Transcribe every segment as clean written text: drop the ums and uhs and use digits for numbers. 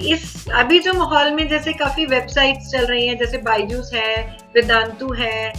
इस अभी जो माहौल में जैसे काफी वेबसाइट्स चल रही हैं, जैसे बायजूस है, वेदांतु है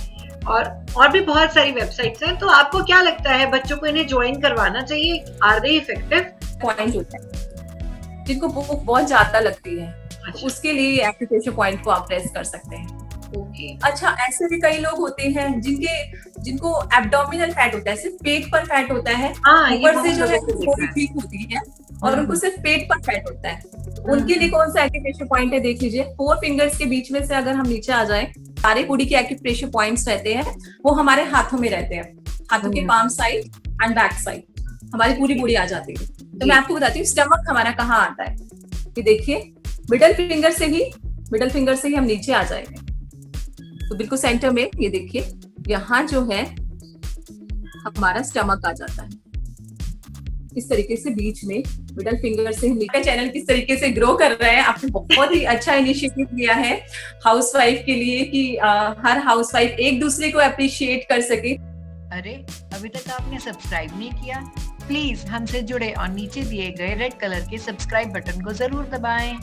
और भी बहुत सारी वेबसाइट्स हैं, तो आपको क्या लगता है बच्चों को इन्हें ज्वाइन करवाना चाहिए? Are they effective? पॉइंट होता है जिनको बुक बहुत ज्यादा लगती है, अच्छा, उसके लिए एक्यूप्रेशर पॉइंट को आप प्रेस कर सकते हैं। ओके। अच्छा, ऐसे भी कई लोग होते हैं जिनको एब्डोमिनल फैट होता है, सिर्फ पेट पर फैट होता है, हाँ, ये ऊपर से बहुत जो है लोगों को देखा थोड़ी है। ठीक होती है और उनको सिर्फ पेट पर फैट होता है। तो उनके लिए हम्म, कौन सा एक्यूप्रेशर पॉइंट है, देख लीजिए। 4 फिंगर्स के बीच में से अगर हम नीचे आ जाए, सारे बॉडी के एक्यूप्रेशर पॉइंट्स रहते हैं, वो हमारे हाथों में रहते हैं, हाथों के palm side and back side हमारी पूरी बॉडी आ जाती है। तो मैं आपको बताती हूँ स्टमक हमारा कहाँ आता है। ये देखिए, मिडल फिंगर से ही हम नीचे आ जाएंगे, तो बिल्कुल सेंटर में ये देखिए, यहाँ जो है हमारा स्टमक आ जाता है। इस तरीके से बीच में मिडल फिंगर से हम नीचे। चैनल किस तरीके से ग्रो कर रहे हैं, आपने बहुत ही अच्छा इनिशिएटिव लिया है हाउसवाइफ के लिए कि हर हाउसवाइफ एक दूसरे को अप्रिशिएट कर सके। अरे, अभी तक आपने सब्सक्राइब नहीं किया? प्लीज हमसे जुड़े और नीचे दिए गए रेड कलर के सब्सक्राइब बटन को जरूर दबाएं।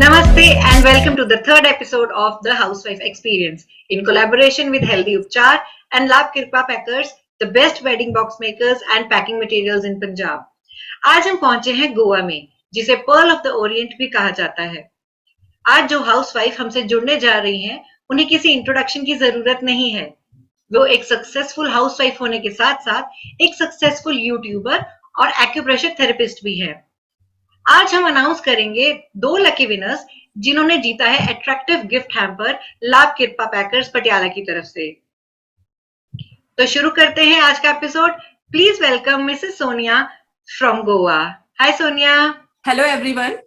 Namaste and welcome to the third episode of the Housewife Experience in collaboration with Healthy Upchar and Lab Kirpa Packers, the best wedding box makers and packing materials in Punjab. आज हम पहुंचे हैं गोवा में, जिसे pearl of the Orient भी कहा जाता है। आज जो हाउसवाइफ हमसे जुड़ने जा रही हैं, उन्हें किसी इंट्रोडक्शन की जरूरत नहीं है। वो एक सक्सेसफुल हाउसवाइफ होने के साथ साथ एक सक्सेसफुल यूट्यूबर और एक्यूप्रेशर थेरेपिस्ट भी है। आज हम अनाउंस करेंगे 2 लकी विनर्स जिन्होंने जीता है अट्रैक्टिव गिफ्ट हैम्पर लाभ कृपा पैकर्स पटियाला की तरफ से। तो शुरू करते हैं आज का episode. Please welcome Mrs Sonia from Goa. Hi Sonia. Hello everyone.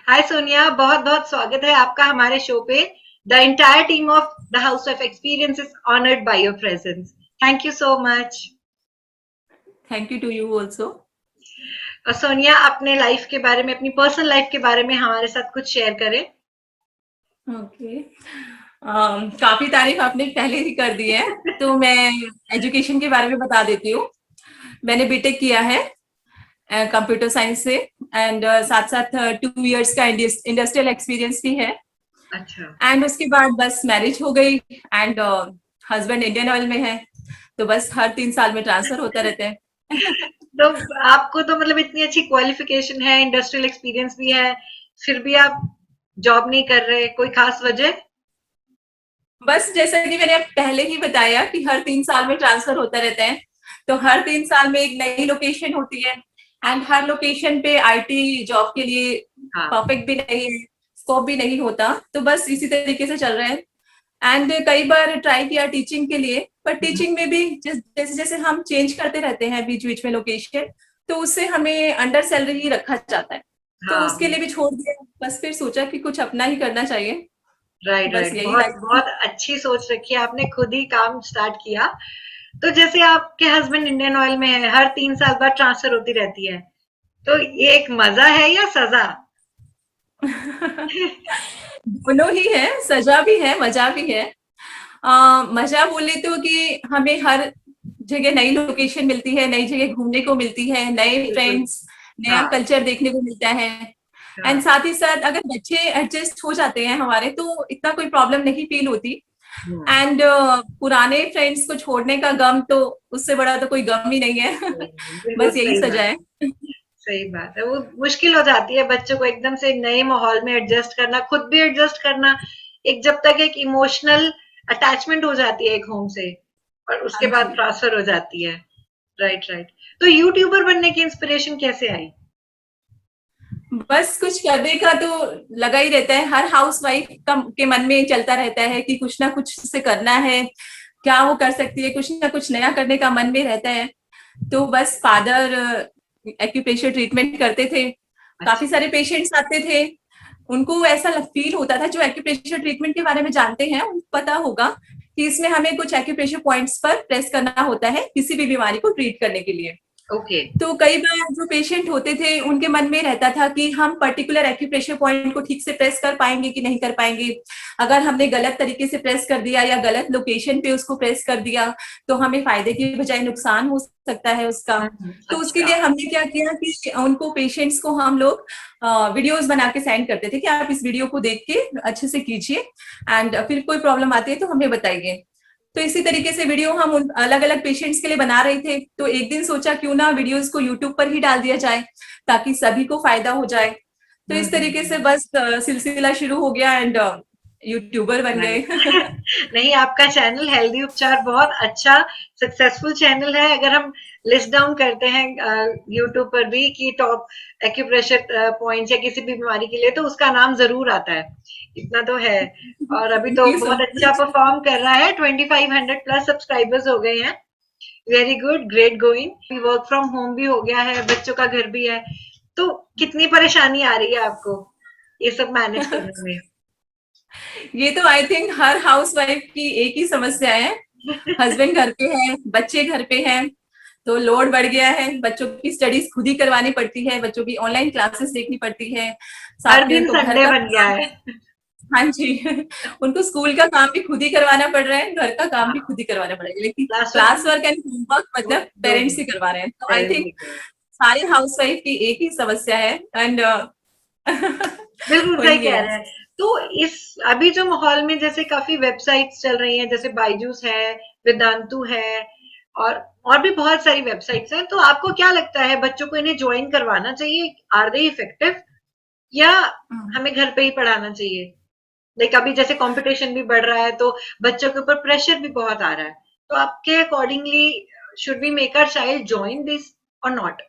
Hi Sonia, बहुत बहुत स्वागत है आपका हमारे शो पे। The entire team of the housewife experience is honoured by your presence. Thank you so much. Thank you to you also. Sonia, अपने life के बारे में, अपनी पर्सनल लाइफ के बारे में हमारे साथ कुछ शेयर करें। ओके, काफी तारीफ आपने पहले ही कर दी है, तो मैं एजुकेशन के बारे में बता देती हूँ। मैंने बीटेक किया है कंप्यूटर साइंस से एंड साथ साथ 2 इयर्स का इंडस्ट्रियल एक्सपीरियंस भी है। अच्छा। एंड उसके बाद बस मैरिज हो गई एंड हस्बैंड इंडियन ऑयल में है, तो बस हर 3 साल में ट्रांसफर होता रहता है। तो आपको तो मतलब इतनी अच्छी क्वालिफिकेशन है, इंडस्ट्रियल एक्सपीरियंस भी है, फिर भी आप जॉब नहीं कर रहे, कोई खास वजह? बस जैसा कि मैंने पहले ही बताया कि हर 3 साल में ट्रांसफर होता रहता है, तो हर 3 साल में एक नई लोकेशन होती है एंड हर लोकेशन पे आईटी जॉब के लिए परफेक्ट भी नहीं है, स्कोप भी नहीं होता, तो बस इसी तरीके से चल रहे हैं। एंड कई बार ट्राई किया टीचिंग के लिए, पर टीचिंग में भी जैसे जैसे हम चेंज करते रहते हैं बीच बीच में लोकेशन, तो उससे हमें अंडर सैलरी ही रखा जाता है, तो उसके लिए भी छोड़ दिया। बस फिर सोचा कि कुछ अपना ही करना चाहिए। राइट बस राइट, यही बहुत लाइफ। बहुत अच्छी सोच रखी है आपने, खुद ही काम स्टार्ट किया। तो जैसे आपके हस्बैंड इंडियन ऑयल में है, हर 3 साल बाद ट्रांसफर होती रहती है, तो ये एक मजा है या सजा? दोनों ही है, सजा भी है, मजा भी है। मजा बोले तो कि हमें हर जगह नई लोकेशन मिलती है, नई जगह घूमने को मिलती है, नए बिल्कुल। फ्रेंड्स, नया हाँ कल्चर देखने को मिलता है। एंड हाँ। साथ ही साथ अगर बच्चे एडजस्ट हो जाते हैं हमारे, तो इतना कोई प्रॉब्लम नहीं फील होती। एंड पुराने फ्रेंड्स को छोड़ने का गम, तो उससे बड़ा तो कोई गम ही नहीं है। बिल्कुल बस यही सही सजा बात। है। सही बात है, वो मुश्किल हो जाती है बच्चों को एकदम से नए माहौल में एडजस्ट करना, खुद भी एडजस्ट करना। एक जब तक एक इमोशनल अटैचमेंट हो जाती है एक होम से, और उसके हाँ बाद जी। ट्रांसफर हो जाती है। Right right. तो यूट्यूबर बनने की इंस्पिरेशन कैसे आई? बस कुछ करने का तो लगा ही रहता है, हर हाउसवाइफ के मन में चलता रहता है कि कुछ ना कुछ से करना है, क्या वो कर सकती है, कुछ ना कुछ नया करने का मन में रहता है। तो बस फादर एक्यूप्रेशर ट्रीटमेंट करते थे, काफी सारे पेशेंट्स आते थे, उनको ऐसा फील होता था, जो एक्यूप्रेशर ट्रीटमेंट के बारे में जानते हैं उनको पता होगा कि इसमें हमें कुछ एक्यूप्रेशर पॉइंट्स पर प्रेस करना होता है किसी भी बीमारी को ट्रीट करने के लिए। ओके। तो कई बार जो पेशेंट होते थे उनके मन में रहता था कि हम पर्टिकुलर एक्यूप्रेशर पॉइंट को ठीक से प्रेस कर पाएंगे कि नहीं कर पाएंगे। अगर हमने गलत तरीके से प्रेस कर दिया या गलत लोकेशन पे उसको प्रेस कर दिया तो हमें फायदे की बजाय नुकसान हो सकता है उसका। तो उसके अच्छा। लिए हमने क्या किया कि उनको पेशेंट्स को हम लोग वीडियोस बना के सेंड करते थे कि आप इस वीडियो को देख के अच्छे से कीजिए एंड फिर कोई प्रॉब्लम आती है तो हमें बताइए। तो इसी तरीके से वीडियो हम उन अलग अलग पेशेंट्स के लिए बना रहे थे। तो एक दिन सोचा क्यों ना वीडियोस को यूट्यूब पर ही डाल दिया जाए ताकि सभी को फायदा हो जाए। तो इस तरीके से बस सिलसिला शुरू हो गया एंड यूट्यूबर बन गए। नहीं, आपका चैनल हेल्दी उपचार बहुत अच्छा सक्सेसफुल चैनल है। अगर हम लिस्ट डाउन करते हैं यूट्यूब पर भी कि टॉप एक्यूप्रेशर पॉइंट्स या किसी भी बीमारी के लिए, तो उसका नाम जरूर आता है, इतना तो है। और अभी तो Thank you so बहुत अच्छा much. परफॉर्म कर रहा है, 2500 प्लस सब्सक्राइबर्स हो गए हैं। Very good, great going. Work from home भी हो गया है, बच्चों का घर भी है, तो कितनी परेशानी आ रही है आपको ये सब मैनेज करने में? ये तो I think her house wife की एक ही समस्या है। हस्बैंड घर पे है, बच्चे घर पे हैं, तो लोड बढ़ गया है। बच्चों की स्टडीज खुद ही करवानी पड़ती है, बच्चों की ऑनलाइन क्लासेस देखनी पड़ती है, हर साथ में दिन उनको घर संडे का बन गया काम है। भी। हाँ जी। उनको स्कूल का काम भी खुद ही करवाना पड़ रहा है, घर का काम भी हाँ, खुद ही करवाना पड़ेगा, लेकिन class class work and homework वो मतलब दो पेरेंट्स ही करवा रहे हैं। तो आई पेरेंट्स थिंक ही करें। सारी हाउस वाइफ की एक ही समस्या है एंड बिल्कुल सही वही कह है। रहे हैं। तो इस अभी जो माहौल में जैसे काफी वेबसाइट्स चल रही हैं, जैसे बायजूस है, वेदांतु है, और और भी बहुत सारी वेबसाइट्स हैं, तो आपको क्या लगता है बच्चों को इन्हें ज्वाइन करवाना चाहिए? आर दे इफेक्टिव, या हमें घर पे ही पढ़ाना चाहिए? लाइक अभी जैसे कंपटीशन भी बढ़ रहा है, तो बच्चों के ऊपर प्रेशर भी बहुत आ रहा है, तो आपके accordingly should we make our child join this or not?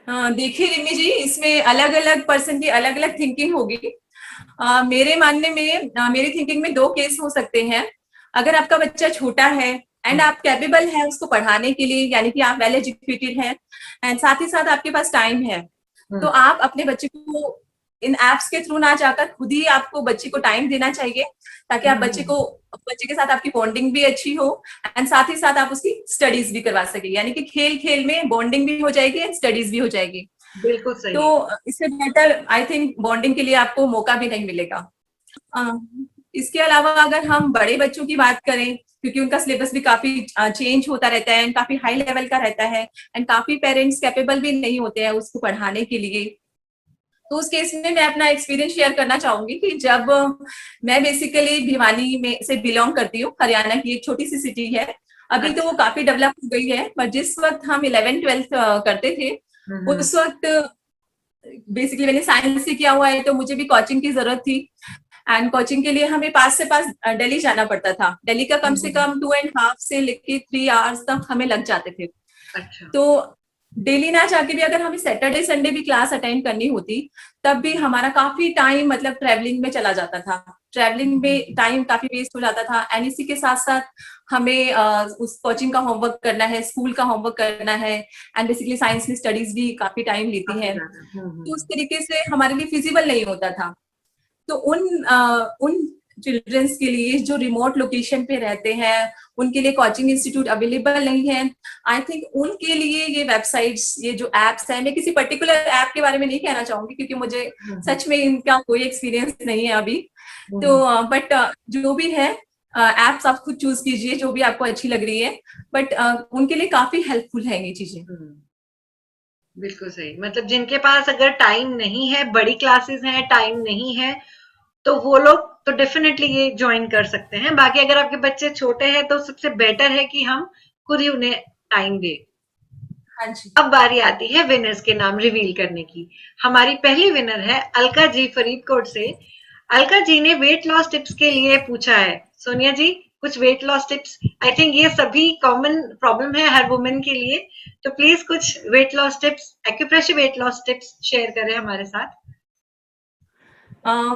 देखिए रिमी जी, इसमें अलग अलग पर्सन की अलग अलग थिंकिंग होगी। मेरे मानने में मेरी थिंकिंग में दो केस हो सकते हैं। अगर आपका बच्चा छोटा है एंड आप कैपेबल हैं उसको पढ़ाने के लिए, यानी कि आप वेल एजुकेटेड हैं एंड साथ ही साथ आपके पास टाइम है, तो आप अपने बच्चे को इन एप्स के थ्रू ना जाकर खुद ही आपको बच्चे को टाइम देना चाहिए, ताकि आप बच्चे के साथ आपकी बॉन्डिंग भी अच्छी हो एंड साथ ही साथ आप उसकी स्टडीज भी करवा सके, यानी कि खेल खेल में बॉन्डिंग भी हो जाएगी एंड स्टडीज भी हो जाएगी। बिल्कुल तो सही। इससे बेटर आई थिंक बॉन्डिंग के लिए आपको मौका भी नहीं मिलेगा। अ, इसके अलावा अगर हम बड़े बच्चों की बात करें, क्योंकि उनका सिलेबस भी काफी चेंज होता रहता है एंड काफी हाई लेवल का रहता है एंड काफी पेरेंट्स कैपेबल भी नहीं होते हैं उसको पढ़ाने के लिए, तो उस केस में मैं अपना एक्सपीरियंस शेयर करना चाहूंगी कि जब मैं बेसिकली भिवानी में से बिलोंग करती हूँ, हरियाणा की एक छोटी सी सिटी है। अभी तो वो अच्छा। काफी डेवलप हो गई है, बट जिस वक्त हम 11th-12th करते थे हम्म। उस वक्त बेसिकली मैंने साइंस से किया हुआ है, तो मुझे भी कोचिंग की जरूरत थी एंड कोचिंग के लिए हमें पास से पास दिल्ली जाना पड़ता था। दिल्ली का कम से हम्म। कम 2.5 से लेके 3 आवर्स तक हमें लग जाते थे। अच्छा। तो डेली ना जाके भी अगर हमें सैटरडे संडे भी क्लास अटेंड करनी होती तब भी हमारा काफी टाइम मतलब ट्रैवलिंग में चला जाता था। ट्रैवलिंग में टाइम काफी वेस्ट हो जाता था एंड इसी के साथ साथ हमें उस कोचिंग का होमवर्क करना है, स्कूल का होमवर्क करना है एंड बेसिकली साइंस में स्टडीज भी काफी टाइम लेती काफी है, ज्यादा। तो उस तरीके से हमारे लिए फिजिबल नहीं होता था। तो उन चिल्ड्रंस के लिए जो रिमोट लोकेशन पे रहते हैं उनके लिए कोचिंग इंस्टीट्यूट अवेलेबल नहीं है, आई थिंक उनके लिए ये वेबसाइट्स, ये जो एप्स हैं, मैं किसी पर्टिकुलर ऐप के बारे में नहीं कहना चाहूंगी क्योंकि मुझे सच में इनका कोई एक्सपीरियंस नहीं है अभी। तो बट जो भी है एप्स आप खुद चूज कीजिए जो भी आपको अच्छी लग रही है, बट उनके लिए काफी हेल्पफुल है ये चीजें। बिल्कुल सही। मतलब जिनके पास अगर टाइम नहीं है, बड़ी क्लासेस हैं, टाइम नहीं है, तो वो लोग तो डेफिनेटली ये ज्वाइन कर सकते हैं। बाकी अगर आपके बच्चे छोटे हैं तो सबसे बेटर है कि हम खुद ही उन्हें टाइम दें। हाँ जी। अब बारी आती है विनर्स के नाम रिवील करने की। हमारी पहली विनर है अलका जी फरीदकोट से। अलका जी ने वेट लॉस टिप्स के लिए पूछा है। सोनिया जी, कुछ weight loss tips, I think ये सभी कॉमन प्रॉब्लम है हर वुमेन के लिए, तो प्लीज कुछ weight loss tips, acupressure weight loss tips share करें हमारे साथ।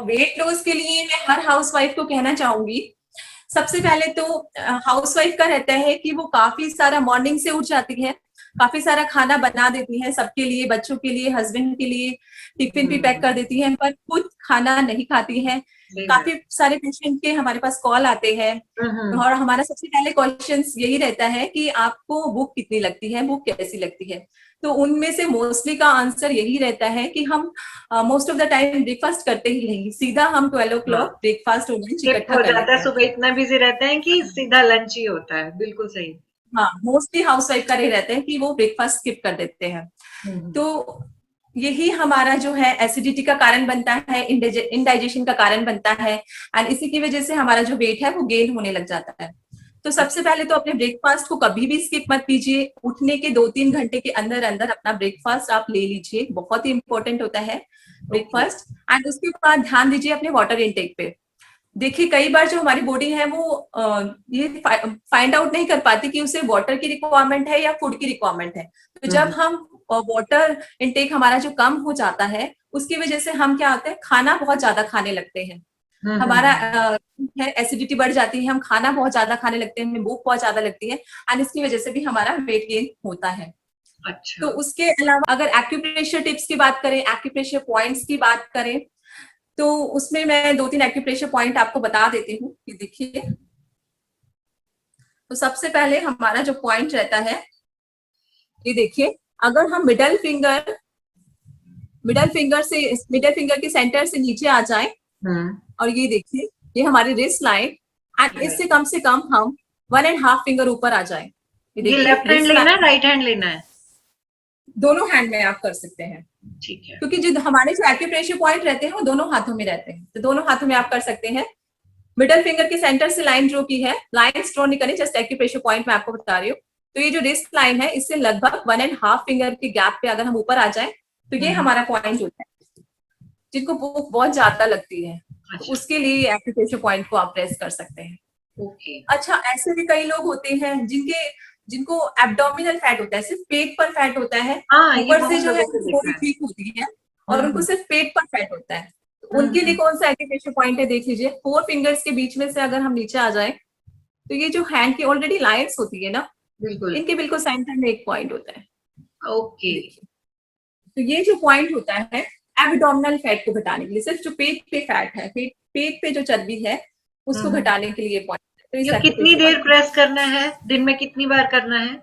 वेट लॉस के लिए मैं हर हाउस वाइफ को कहना चाहूंगी, सबसे पहले तो हाउस वाइफ का रहता है कि वो काफी सारा मॉर्निंग से उठ जाती है, काफी सारा खाना बना देती है सबके लिए, बच्चों के लिए, हस्बैंड के लिए, टिफिन भी पैक कर देती है, पर खुद खाना नहीं खाती है काफी सारे पेशेंट के हमारे पास कॉल आते हैं और हमारा सबसे पहले क्वेश्चन यही रहता है कि आपको भूख कितनी लगती है, भूख कैसी लगती है। तो उनमें से मोस्टली का आंसर यही रहता है कि हम most of the time breakfast करते ही नहीं, सीधा हम 12 o'clock ब्रेकफास्ट और लंच इकट्ठा हो कर जाता लेते है, हैं। सुबह इतना बिजी रहते हैं कि सीधा लंच ही होता है। बिल्कुल सही। हाँ, मोस्टली हाउस वाइफ का ये रहता है कि वो ब्रेकफास्ट स्किप कर देते हैं। तो यही हमारा जो है एसिडिटी का कारण बनता है, इनडाइजेशन का कारण बनता है, एंड इसी की वजह से हमारा जो वेट है वो गेन होने लग जाता है। तो सबसे पहले तो अपने ब्रेकफास्ट को कभी भी स्किप मत कीजिए। उठने के 2-3 घंटे के अंदर अंदर अपना ब्रेकफास्ट आप ले लीजिए, बहुत ही इंपॉर्टेंट होता है ब्रेकफास्ट। एंड उसके बाद ध्यान दीजिए अपने वाटर इनटेक पे। देखिए कई बार जो हमारी बॉडी है वो ये फाइंड आउट नहीं कर पाती कि उसे वाटर की रिक्वायरमेंट है या फूड की रिक्वायरमेंट है। तो जब हम वाटर इनटेक हमारा जो कम हो जाता है उसकी वजह से हम क्या होते हैं, खाना बहुत ज्यादा खाने लगते हैं। हमारा एसिडिटी बढ़ जाती है, हम खाना बहुत ज्यादा खाने लगते हैं, हमें भूख बहुत ज्यादा लगती है, एंड इसकी वजह से भी हमारा वेट गेन होता है। अच्छा। तो उसके अलावा अगर एक्यूप्रेशर टिप्स की बात करें, एक्यूप्रेशर पॉइंट्स की बात करें, तो उसमें मैं 2-3 एक्यूप्रेशर पॉइंट आपको बता देती हूँ कि देखिए। तो सबसे पहले हमारा जो पॉइंट रहता है, ये देखिए, अगर हम मिडल फिंगर के सेंटर से नीचे आ जाए और ये देखिए, ये हमारी रिस्ट लाइन, एंड इससे कम से कम हम 1.5 फिंगर ऊपर आ जाए। ये लेफ्ट हैंड लेना है, राइट हैंड लेना है? दोनों हैंड में आप कर सकते हैं। ठीक है। क्योंकि जो हमारे जो एक्यूप्रेशर पॉइंट रहते हैं वो दोनों हाथों में रहते हैं, तो दोनों हाथों में आप कर सकते हैं। मिडल फिंगर के सेंटर से लाइन ड्रॉ की है, लाइन ड्रॉ नहीं करनी, जस्ट एक्यूप्रेशर पॉइंट मैं आपको बता रही हूँ। तो ये जो रिस्ट लाइन है इससे लगभग 1.5 फिंगर के गैप पे अगर हम ऊपर आ जाए तो ये हमारा पॉइंट होता है। जिनको भूख बहुत ज्यादा लगती है तो उसके लिए एक्यूप्रेशर पॉइंट को आप प्रेस कर सकते हैं। ओके। अच्छा, ऐसे भी कई लोग होते हैं जिनको एब्डोमिनल फैट होता है, सिर्फ पेट पर फैट होता है, ऊपर से जो है बॉडी ठीक होती है और उनको सिर्फ पेट पर फैट होता है। उनके लिए कौन सा एक्यूप्रेशर पॉइंट है देख लीजिए। 4 फिंगर्स के बीच में से अगर हम नीचे आ जाए तो ये जो हैंड की ऑलरेडी लाइंस होती है ना, इनके बिल्कुल सेंटर में एक पॉइंट होता है। ओके। तो ये जो पॉइंट होता है एब्डोमिनल फैट को घटाने के लिए, सिर्फ जो पेट पे फैट है, पेट पे जो चर्बी है उसको घटाने के लिए पॉइंट। तो ये कितनी देर प्रेस करना है, दिन में कितनी बार करना है?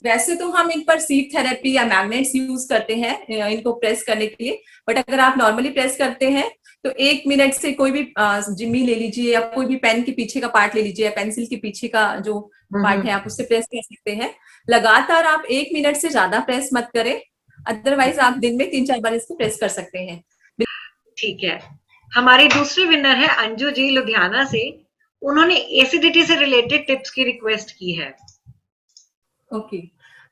वैसे तो हम इन पर सीट थेरेपी या मैग्नेट्स यूज करते हैं इनको प्रेस करने के लिए, बट अगर आप नॉर्मली प्रेस करते हैं तो 1 मिनट से कोई भी जिम्मी ले लीजिए या कोई भी पेन के पीछे का पार्ट ले लीजिए या पेंसिल के पीछे का जो पार्ट है आप उससे प्रेस कर सकते हैं। लगातार आप 1 मिनट से ज्यादा प्रेस मत करें, अदरवाइज आप दिन में 3-4 बार इसको प्रेस कर सकते हैं। ठीक है। हमारी दूसरी विनर है अंजू जी लुधियाना से। उन्होंने एसिडिटी से रिलेटेड टिप्स की रिक्वेस्ट की है। ओके,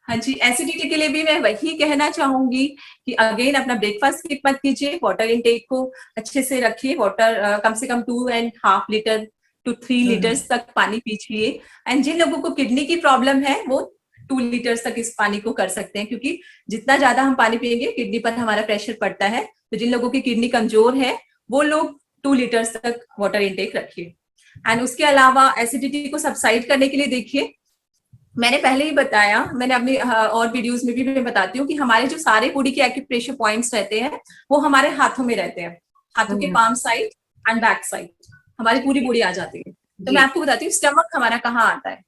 हाँ जी, एसिडिटी के लिए भी मैं वही कहना चाहूंगी कि अगेन अपना ब्रेकफास्ट स्किप मत कीजिए, वाटर इनटेक को अच्छे से रखिए। वाटर कम से कम 2.5 लीटर to 3 लीटर्स तक पानी पीजिए। एंड जिन लोगों को किडनी की प्रॉब्लम है वो 2 लीटर्स तक इस पानी को कर सकते हैं, क्योंकि जितना ज्यादा हम पानी पिएंगे किडनी पर हमारा प्रेशर पड़ता है। तो जिन लोगों की किडनी कमजोर है वो लोग 2 लीटर्स तक वाटर इनटेक रखिए। एंड उसके अलावा एसिडिटी को सबसाइड करने के लिए देखिए, मैंने पहले ही बताया, मैंने अपनी और वीडियोस में भी मैं बताती हूँ कि हमारे जो सारे बॉडी के एक्यूप्रेशर पॉइंट्स रहते हैं वो हमारे हाथों में रहते हैं, हाथों के palm side and back side हमारी पूरी बॉडी आ जाती है। तो मैं आपको बताती हूँ स्टमक हमारा कहाँ आता है।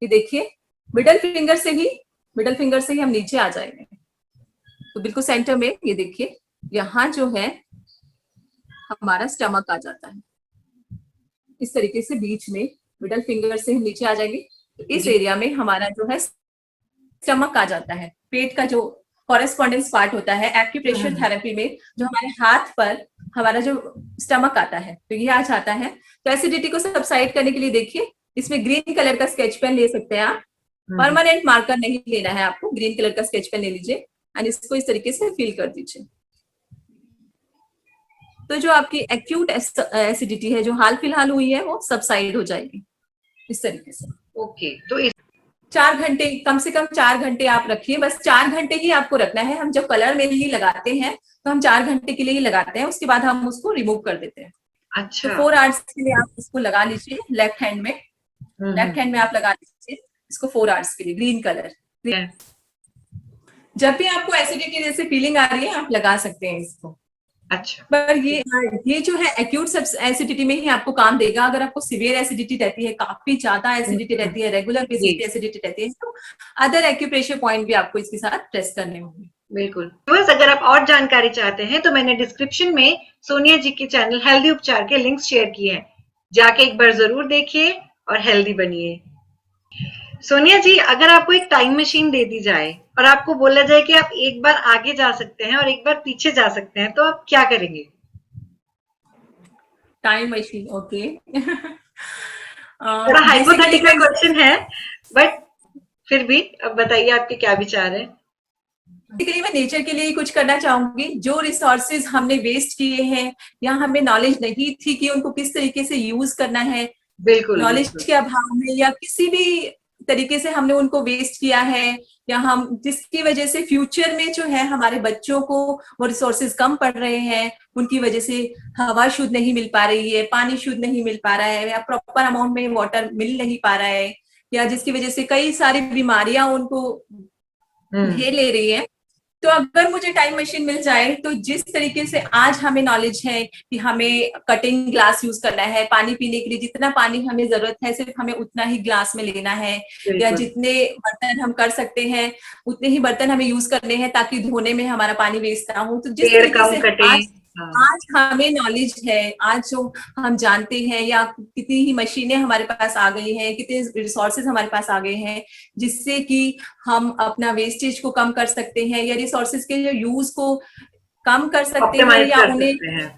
ये देखिए, मिडल फिंगर से ही हम नीचे आ जाएंगे तो बिल्कुल सेंटर में ये देखिए, यहाँ जो है हमारा स्टमक आ जाता है। इस तरीके से बीच में मिडल फिंगर से हम नीचे आ जाएंगे तो इस एरिया में हमारा जो है स्टमक आ जाता है। पेट का जो कॉरेस्पॉन्डेंस पार्ट होता है एक्यूप्रेशर थेरेपी में, जो हमारे हाथ पर हमारा जो स्टमक आता है तो ये आ जाता है। तो एसिडिटी को सबसाइड करने के लिए देखिए, इसमें ग्रीन कलर का स्केच पेन ले सकते हैं आप। परमानेंट मार्कर नहीं लेना है आपको, ग्रीन कलर का स्केच पेन ले लीजिए एंड इसको इस तरीके से फिल कर दीजिए। तो जो आपकी एक्यूट एसिडिटी है जो हाल फिलहाल हुई है वो सबसाइड हो जाएगी इस तरीके से। ओके, तो 4 घंटे, कम से कम 4 घंटे आप रखिए, बस 4 घंटे ही आपको रखना है। हम जब कलर मेनली लगाते हैं तो हम 4 घंटे के लिए ही लगाते हैं, उसके बाद हम उसको रिमूव कर देते हैं। अच्छा। तो 4 आवर्स के लिए आप इसको लगा लीजिए लेफ्ट हैंड में, आप लगा लीजिए इसको 4 आवर्स के लिए, ग्रीन कलर। जब भी आपको एसिडिटी जैसे फीलिंग आ रही है आप लगा सकते हैं इसको। अच्छा। पर ये जो है एक्यूट एसिडिटी में ही आपको काम देगा। अगर आपको सिवियर एसिडिटी रहती है, काफी ज्यादा एसिडिटी रहती है, रेगुलर बेसिस जी पे एसिडिटी रहती है, तो अदर एक्यूप्रेशर पॉइंट भी आपको इसके साथ टेस्ट करने होंगे। बिल्कुल। बस अगर आप और जानकारी चाहते हैं तो मैंने डिस्क्रिप्शन में सोनिया जी के चैनल हेल्दी उपचार के लिंक्स शेयर किए हैं, जाके एक बार जरूर देखिए और हेल्दी बनिए। सोनिया जी, अगर आपको एक टाइम मशीन दे दी जाए और आपको बोला जाए कि आप एक बार आगे जा सकते हैं और एक बार पीछे जा सकते हैं, तो आप क्या करेंगे? Time machine, okay. थोड़ा बेसिकली हाइपोथेटिकल मैं क्वेश्चन है, बट फिर भी अब बताइए आपके क्या विचार हैं। बेसिकली मैं नेचर के लिए ही कुछ करना चाहूंगी। जो रिसोर्सेज हमने वेस्ट किए हैं या हमें नॉलेज नहीं थी कि उनको किस तरीके से यूज करना है, बिल्कुल नॉलेज बिल्कुल। के अभाव में या किसी भी तरीके से हमने उनको वेस्ट किया है, या हम जिसकी वजह से फ्यूचर में जो है हमारे बच्चों को वो रिसोर्सेज कम पड़ रहे हैं, उनकी वजह से हवा शुद्ध नहीं मिल पा रही है, पानी शुद्ध नहीं मिल पा रहा है, या प्रॉपर अमाउंट में वाटर मिल नहीं पा रहा है, या जिसकी वजह से कई सारी बीमारियां उनको घेर ले रही है। तो अगर मुझे टाइम मशीन मिल जाए तो जिस तरीके से आज हमें नॉलेज है कि हमें कटिंग ग्लास यूज करना है, पानी पीने के लिए जितना पानी हमें जरूरत है सिर्फ हमें उतना ही ग्लास में लेना है, या बिल्कुल। जितने बर्तन हम कर सकते हैं उतने ही बर्तन हमें यूज करने हैं ताकि धोने में हमारा पानी वेस्ट ना हो। तो जिस पेड़ तरीके कम से कटे। आज हाँ। आज हमें नॉलेज है, आज जो हम जानते हैं, या कितनी ही मशीनें हमारे पास आ गई हैं, कितने रिसोर्सेज हमारे पास आ गए हैं जिससे कि हम अपना वेस्टेज को कम कर सकते हैं, या रिसोर्सेज के यूज को कम कर सकते हैं, ऑप्टिमाइज या कर उन्हें सकते हैं।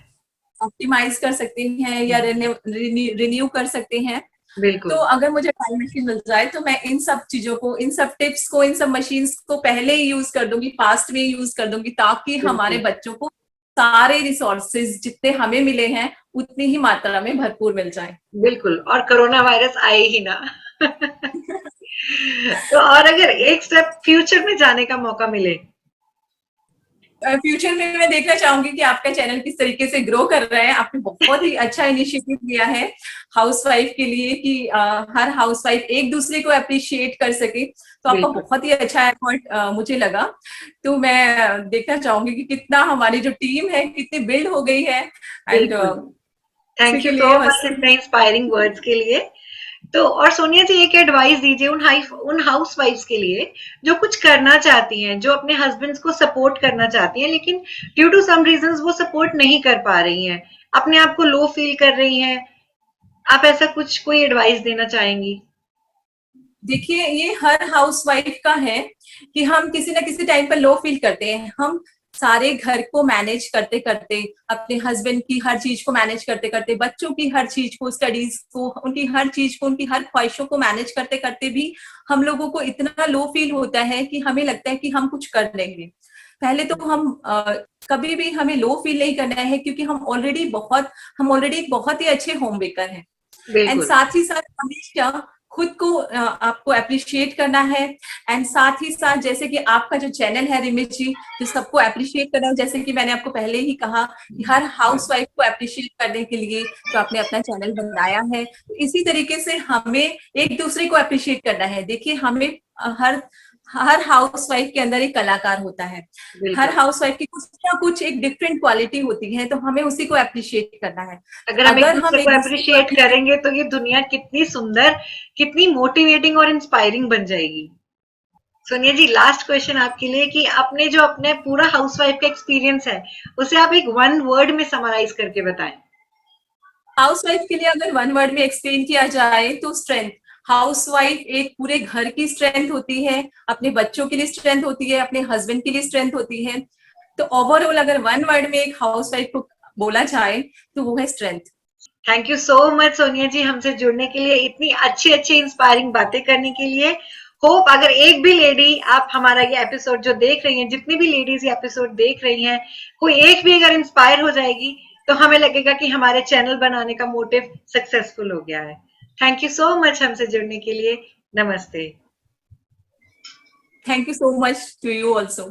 ऑप्टिमाइज कर सकते हैं, या रिन्यू कर सकते हैं। तो बिल्कुल अगर मुझे टाइम मशीन मिल जाए तो मैं इन सब चीजों को, इन सब टिप्स को, इन सब मशीन्स को पहले ही यूज कर दूंगी, पास्ट में यूज कर दूंगी, ताकि हमारे बिल्कुल। बच्चों को सारे रिसोर्सेज जितने हमें मिले हैं उतनी ही मात्रा में भरपूर मिल जाए। बिल्कुल, और कोरोना वायरस आए ही ना। तो और अगर एक स्टेप फ्यूचर में जाने का मौका मिले? फ्यूचर में मैं देखना चाहूंगी कि आपका चैनल किस तरीके से ग्रो कर रहा है। आपने बहुत ही अच्छा इनिशिएटिव लिया है हाउसवाइफ के लिए कि हर हाउसवाइफ एक दूसरे को अप्रिशिएट कर सके, तो आपका बिल्कुल। बहुत ही अच्छा एफर्ट मुझे लगा। तो मैं देखना चाहूंगी कि कितना हमारी जो टीम है कितनी बिल्ड हो गई है, एंड बिल्कुल। इसी थैंक यू के सो लिए मच बस। इतने इंस्पायरिंग वर्ड्स के लिए। तो और सोनिया जी, एक एडवाइस दीजिए उन हाउस वाइफ्स के लिए जो कुछ करना चाहती हैं, जो अपने हस्बैंड्स को सपोर्ट करना चाहती हैं, लेकिन ड्यू टू सम रीजंस वो सपोर्ट नहीं कर पा रही हैं, अपने आप को लो फील कर रही हैं। आप ऐसा कुछ कोई एडवाइस देना चाहेंगी? देखिए, ये हर हाउसवाइफ का है कि हम किसी ना किसी टाइम पर लो फील करते हैं। हम सारे घर को मैनेज करते करते, अपने हस्बैंड की हर चीज को मैनेज करते करते, बच्चों की हर चीज को, स्टडीज को, उनकी हर चीज को, उनकी हर ख्वाहिशों को मैनेज करते करते भी हम लोगों को इतना लो फील होता है कि हमें लगता है कि हम कुछ कर लेंगे। पहले तो कभी भी हमें लो फील नहीं करना है, क्योंकि हम ऑलरेडी एक बहुत ही अच्छे होम मेकर हैं। एंड बिल्कुल। साथ ही साथ हमेशा खुद को आपको अप्रिशिएट करना है। एंड साथ ही साथ जैसे कि आपका जो चैनल है रिमित जी, जो सबको अप्रिशिएट करना है, जैसे कि मैंने आपको पहले ही कहा कि हर हाउसवाइफ को अप्रिशिएट करने के लिए जो आपने अपना चैनल बनाया है, तो इसी तरीके से हमें एक दूसरे को अप्रिशिएट करना है। देखिए, हमें हर हर हाउसवाइफ के अंदर एक कलाकार होता है। हर बिल्कुल। हाउसवाइफ की कुछ ना कुछ एक डिफरेंट क्वालिटी होती है, तो हमें उसी को अप्रिशिएट करना है। अगर हम एक अगर हम दूसरे को एक दूसरे को अप्रिशिएट अप्रिशिएट, करेंगे तो ये दुनिया कितनी सुंदर, कितनी मोटिवेटिंग और इंस्पायरिंग बन जाएगी। सोनिया जी, लास्ट क्वेश्चन आपके लिए कि आपने जो अपने पूरा हाउसवाइफ का एक्सपीरियंस है, उसे आप एक वन वर्ड में समराइज करके बताएं। हाउसवाइफ के लिए अगर वन वर्ड में एक्सप्लेन किया जाए तो स्ट्रेंथ। हाउसवाइफ एक पूरे घर की स्ट्रेंथ होती है, अपने बच्चों के लिए स्ट्रेंथ होती है, अपने हस्बैंड के लिए स्ट्रेंथ होती है। तो ओवरऑल अगर वन वर्ड में एक हाउसवाइफ को बोला जाए तो वो है strength. Thank you so much Sonia ji, हमसे जुड़ने के लिए, इतनी अच्छी अच्छी इंस्पायरिंग बातें करने के लिए। होप अगर एक भी लेडी आप हमारा ये एपिसोड जो देख रही हैं, जितनी भी लेडीज ये एपिसोड देख रही हैं, कोई एक भी अगर इंस्पायर हो जाएगी तो हमें लगेगा कि हमारे चैनल बनाने का मोटिव सक्सेसफुल हो गया है। थैंक यू सो मच हमसे जुड़ने के लिए। नमस्ते। Thank you so much to you also.